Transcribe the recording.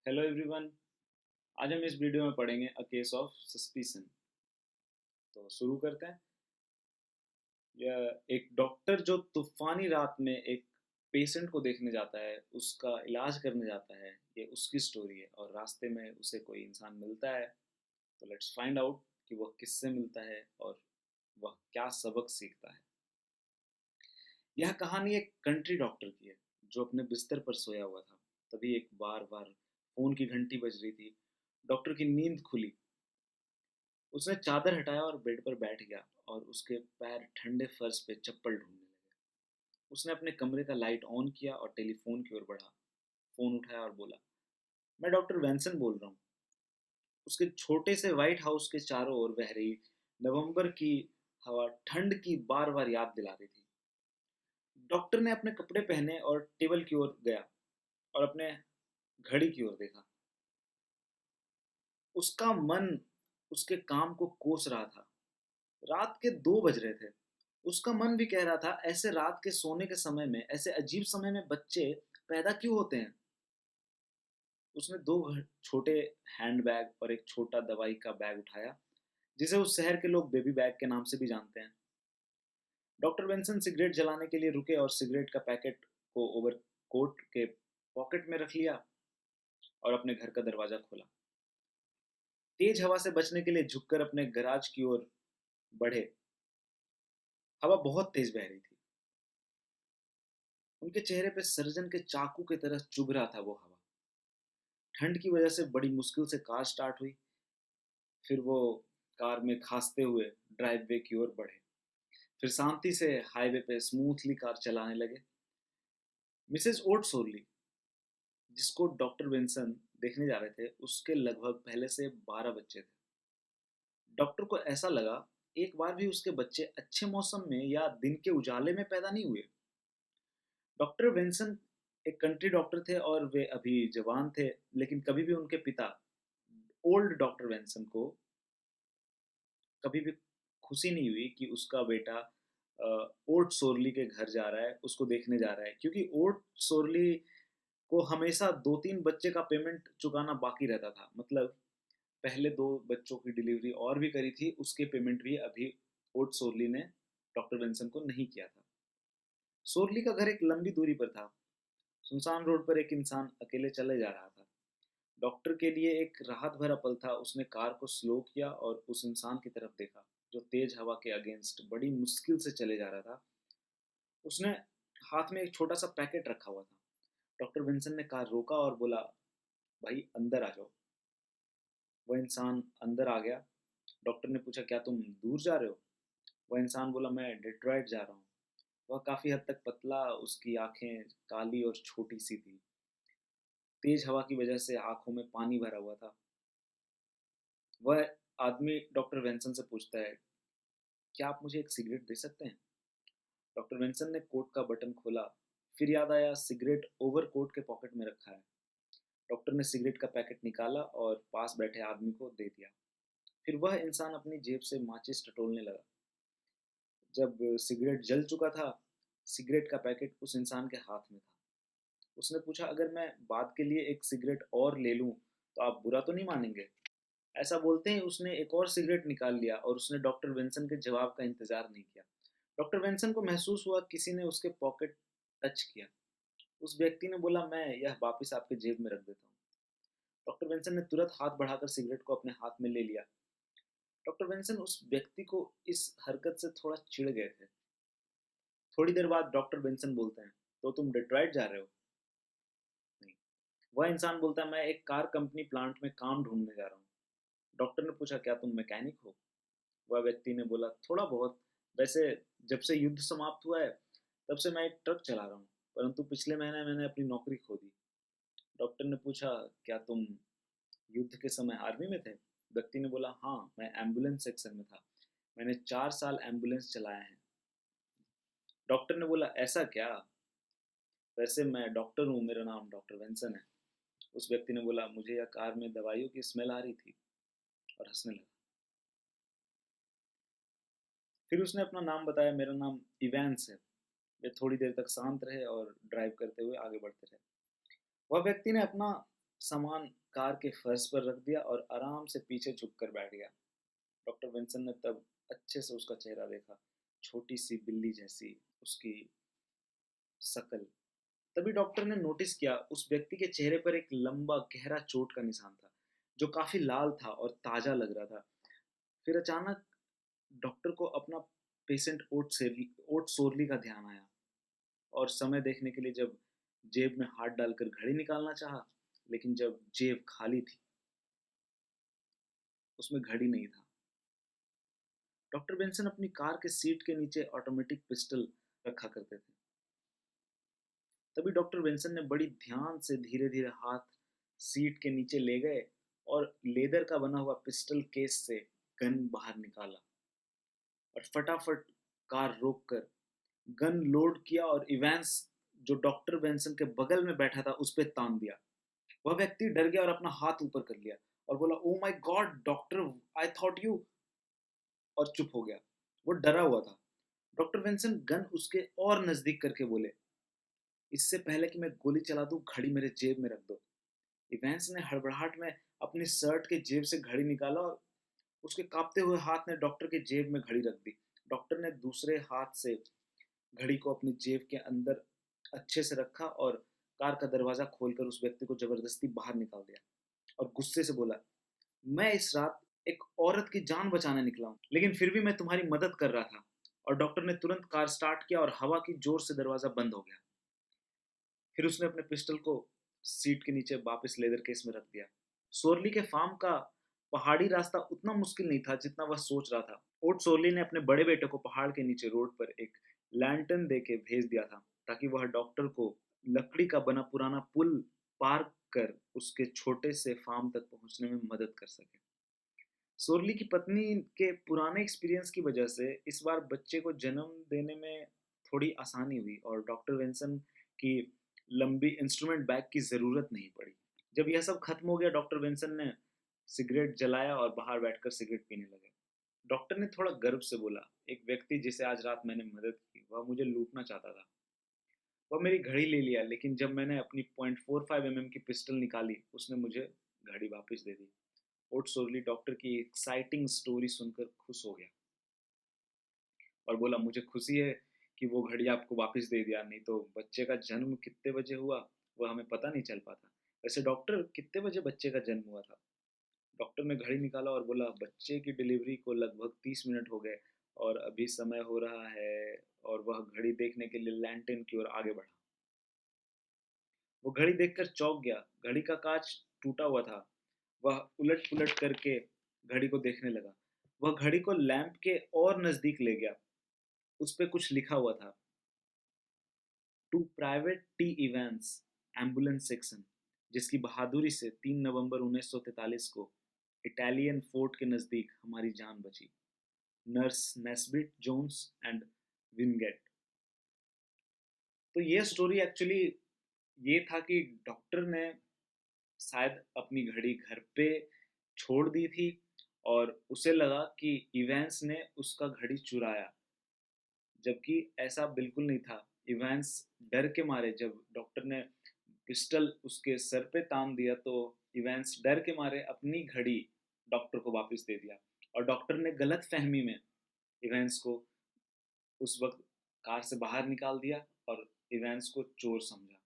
Hello everyone. आज हम इस वीडियो में पढ़ेंगे अ केस ऑफ सस्पिशन। तो शुरू करते हैं। यह एक डॉक्टर जो तूफानी रात में एक पेशेंट को देखने जाता है, उसका इलाज करने जाता है, ये उसकी स्टोरी है। और रास्ते में उसे कोई इंसान मिलता है। तो लेट्स फाइंड आउट कि वह किससे मिलता है और वह क्या सबक सीखता है। यह कहानी एक कंट्री डॉक्टर की है जो अपने बिस्तर पर सोया हुआ था। तभी एक बार बार फोन की घंटी बज रही थी। डॉक्टर की नींद खुली। उसने चादर हटाया और बेड पर बैठ गया और उसके पैर ठंडे फर्श पे चप्पल ढूंढने लगे। उसने अपने कमरे का लाइट ऑन किया और टेलीफोन की ओर बढ़ा। फोन उठाया और बोला, मैं डॉक्टर वैंसन बोल रहा हूँ। उसके छोटे से व्हाइट हाउस के चारों ओर बह रही नवंबर की हवा ठंड की बार बार याद दिला रही थी। डॉक्टर ने अपने कपड़े पहने और टेबल की ओर गया और अपने घड़ी की ओर देखा। उसका मन उसके काम को कोस रहा था। रात के 2 बज रहे थे। उसका मन भी कह रहा था, ऐसे रात के सोने के समय में, ऐसे अजीब समय में बच्चे पैदा क्यों होते हैं। उसने दो छोटे हैंडबैग और एक छोटा दवाई का बैग उठाया, जिसे उस शहर के लोग बेबी बैग के नाम से भी जानते हैं। डॉक्टर बेंसन सिगरेट जलाने के लिए रुके और सिगरेट का पैकेट को ओवरकोट के पॉकेट में रख लिया और अपने घर का दरवाजा खोला। तेज हवा से बचने के लिए झुककर अपने गैराज की ओर बढ़े। हवा बहुत तेज बह रही थी। उनके चेहरे पे सर्जन के चाकू की तरह चुभ रहा था वो हवा। ठंड की वजह से बड़ी मुश्किल से कार स्टार्ट हुई। फिर वो कार में खांसते हुए ड्राइववे की ओर बढ़े। फिर शांति से हाईवे पे स्मूथली कार चलाने लगे। मिसेज ओट सोरली, जिसको डॉक्टर विंसन देखने जा रहे थे, उसके लगभग पहले से 12 बच्चे थे। डॉक्टर को ऐसा लगा, एक बार भी उसके बच्चे अच्छे मौसम में या दिन के उजाले में पैदा नहीं हुए। डॉक्टर विंसन एक कंट्री डॉक्टर थे और वे अभी जवान थे, लेकिन कभी भी उनके पिता ओल्ड डॉक्टर वेंसन को कभी भी खुशी नहीं हुई कि उसका बेटा ओट सोरली के घर जा रहा है, उसको देखने जा रहा है, क्योंकि ओट सोरली को हमेशा 2-3 बच्चे का पेमेंट चुकाना बाकी रहता था। मतलब पहले 2 बच्चों की डिलीवरी और भी करी थी, उसके पेमेंट भी अभी ओट सोरली ने डॉक्टर वेंसन को नहीं किया था। सोरली का घर एक लंबी दूरी पर था। सुनसान रोड पर एक इंसान अकेले चले जा रहा था। डॉक्टर के लिए एक राहत भरा पल था। उसने कार को स्लो किया और उस इंसान की तरफ देखा जो तेज हवा के अगेंस्ट बड़ी मुश्किल से चले जा रहा था। उसने हाथ में एक छोटा सा पैकेट रखा हुआ था। डॉक्टर विंसन ने कार रोका और बोला, भाई अंदर आ जाओ। वह इंसान अंदर आ गया। डॉक्टर ने पूछा, क्या तुम दूर जा रहे हो? वह इंसान बोला, मैं डेट्रॉइट जा रहा हूँ। वह काफी हद तक पतला, उसकी आंखें काली और छोटी सी थी। तेज हवा की वजह से आंखों में पानी भरा हुआ था। वह आदमी डॉक्टर वेंसन से पूछता है, क्या आप मुझे एक सिगरेट दे सकते हैं? डॉक्टर वेंसन ने कोट का बटन खोला। फिर याद आया, सिगरेट ओवरकोट के पॉकेट में रखा है। डॉक्टर ने सिगरेट का पैकेट निकाला और पास बैठे आदमी को दे दिया। फिर वह इंसान अपनी जेब से माचिस टटोलने लगा। जब सिगरेट जल चुका था, सिगरेट का पैकेट उस इंसान के हाथ में था। उसने पूछा, अगर मैं बाद के लिए एक सिगरेट और ले लूं तो आप बुरा तो नहीं मानेंगे? ऐसा बोलते ही उसने एक और सिगरेट निकाल लिया और उसने डॉक्टर वेंसन के जवाब का इंतजार नहीं किया। डॉक्टर वेंसन को महसूस हुआ किसी ने उसके पॉकेट टच किया। उस व्यक्ति ने बोला, मैं यह वापस आपके जेब में रख देता हूँ। डॉक्टर वेंसन ने तुरंत हाथ बढ़ाकर सिगरेट को अपने हाथ में ले लिया। डॉक्टर वेंसन उस व्यक्ति को इस हरकत से थोड़ा चिढ़ गए थे। थोड़ी देर बाद डॉक्टर वेंसन बोलते हैं, तो तुम डेट्रॉइट जा रहे हो? नहीं। वह इंसान बोलता है, मैं एक कार कंपनी प्लांट में काम ढूंढने जा रहा हूँ। डॉक्टर ने पूछा, क्या तुम मैकेनिक हो? वह व्यक्ति ने बोला, थोड़ा बहुत। वैसे जब से युद्ध समाप्त हुआ है तब से मैं एक ट्रक चला रहा हूँ, परंतु पिछले महीने मैंने अपनी नौकरी खो दी। डॉक्टर ने पूछा, क्या तुम युद्ध के समय आर्मी में थे? व्यक्ति ने बोला, हाँ, मैं एम्बुलेंस सेक्शन में था। मैंने 4 साल एम्बुलेंस चलाया है। डॉक्टर ने बोला, ऐसा क्या? वैसे मैं डॉक्टर हूँ, मेरा नाम डॉक्टर वेंसन है। उस व्यक्ति ने बोला, मुझे यह कार में दवाइयों की स्मेल आ रही थी, और हंसने लगा। फिर उसने अपना नाम बताया, मेरा नाम इवैंस है। वे थोड़ी देर तक शांत रहे और ड्राइव करते हुए आगे बढ़ते रहे। वह व्यक्ति ने अपना सामान कार के फर्श पर रख दिया और आराम से पीछे झुककर बैठ गया। डॉक्टर विंसन ने तब अच्छे से उसका चेहरा देखा, छोटी सी बिल्ली जैसी उसकी शकल। तभी डॉक्टर ने नोटिस किया उस व्यक्ति के चेहरे पर एक लंबा गहरा चोट का निशान था, जो काफी लाल था और ताजा लग रहा था। फिर अचानक डॉक्टर को अपना पेशेंट ओट सोरली का ध्यान आया, और समय देखने के लिए जब जेब में हाथ डालकर घड़ी निकालना चाहा, लेकिन जब जेब खाली थी, उसमें घड़ी नहीं था। डॉक्टर बेंसन अपनी कार के सीट के नीचे ऑटोमेटिक पिस्टल रखा करते थे। तभी डॉक्टर बेंसन ने बड़ी ध्यान से धीरे धीरे हाथ सीट के नीचे ले गए और लेदर का बना हुआ पिस्टल केस से गन बाहर निकाला और फटाफट कार रोककर गन लोड किया और इवेंस, जो डॉक्टर बेंसन के बगल में बैठा था, उस पर तान दिया। वह व्यक्ति डर गया और अपना हाथ ऊपर कर लिया और बोला, oh my God doctor, I thought you, और चुप हो गया। वो डरा हुआ था। डॉक्टर बेंसन गन उसके और नजदीक करके बोले, इससे पहले कि मैं गोली चला दूं, घड़ी मेरे जेब में रख दो। इवेंस ने हड़बड़ाहट में अपनी शर्ट के जेब से घड़ी निकाला और उसके कांपते हुए हाथ ने डॉक्टर के जेब में घड़ी रख दी। डॉक्टर ने दूसरे हाथ से घड़ी को अपनी जेब के अंदर अच्छे से रखा और कार का दरवाजा खोलकर उस व्यक्ति को जबरदस्ती बाहर निकाल दिया और गुस्से से बोला, मैं इस रात एक औरत की जान बचाने निकला हूँ, लेकिन फिर भी मैं तुम्हारी मदद कर रहा था। और डॉक्टर ने तुरंत कार स्टार्ट किया और हवा की जोर से दरवाजा बंद हो गया। फिर उसने अपने पिस्टल को सीट के नीचे वापस लेदर केस में रख दिया। सोरली के फार्म का पहाड़ी रास्ता उतना मुश्किल नहीं था जितना वह सोच रहा था। ओट सोरली ने अपने बड़े बेटे को पहाड़ के नीचे रोड पर एक लैंटर्न दे के भेज दिया था, ताकि वह डॉक्टर को लकड़ी का बना पुराना पुल पार कर उसके छोटे से फार्म तक पहुंचने में मदद कर सके। सोरली की पत्नी के पुराने एक्सपीरियंस की वजह से इस बार बच्चे को जन्म देने में थोड़ी आसानी हुई और डॉक्टर वेंसन की लंबी इंस्ट्रूमेंट बैग की ज़रूरत नहीं पड़ी। जब यह सब खत्म हो गया, डॉक्टर वेंसन ने सिगरेट जलाया और बाहर बैठकर सिगरेट पीने लगे। डॉक्टर ने थोड़ा गर्व से बोला, एक व्यक्ति जिसे आज रात मैंने मदद की, वह मुझे लूटना चाहता था। वह मेरी घड़ी ले लिया, लेकिन जब मैंने अपनी .45 mm की पिस्टल निकाली, उसने मुझे घड़ी वापस दे दी। ओट सोरली डॉक्टर की एक्साइटिंग स्टोरी सुनकर खुश हो गया और बोला, मुझे खुशी है कि वो घड़ी आपको वापस दे दिया, नहीं तो बच्चे का जन्म कितने बजे हुआ वह हमें पता नहीं चल पाता। वैसे डॉक्टर, कितने बजे बच्चे का जन्म हुआ था? डॉक्टर ने घड़ी निकाला और बोला, बच्चे की डिलीवरी को लगभग 30 मिनट हो गए और अभी समय हो रहा है। और वह घड़ी देखने के लिए लैंटर्न की ओर आगे बढ़ा। वो घड़ी देखकर चौंक गया। घड़ी का कांच टूटा हुआ था। वह उलट पुलट करके घड़ी को देखने लगा। वह घड़ी को लैंप के और नजदीक ले गया। उस पे कुछ लिखा हुआ था, to private T events, ambulance section, जिसकी बहादुरी से 3 नवंबर 1943 को इटालियन फोर्ट के नज़दीक हमारी जान बची। Nurse Nesbitt Jones and Wingate. तो ये स्टोरी एक्चुअली ये था कि डॉक्टर ने शायद अपनी घड़ी घर पे छोड़ दी थी और उसे लगा कि इवेंस ने उसका घड़ी चुराया, जबकि ऐसा बिल्कुल नहीं था। इवेंस डर के मारे, जब डॉक्टर ने पिस्टल उसके सर पे तान दिया, तो इवेंस डर के मारे अपनी घड़ी डॉक्टर को वापस दे दिया और डॉक्टर ने गलत फहमी में इवेंस को उस वक्त कार से बाहर निकाल दिया और इवेंस को चोर समझा।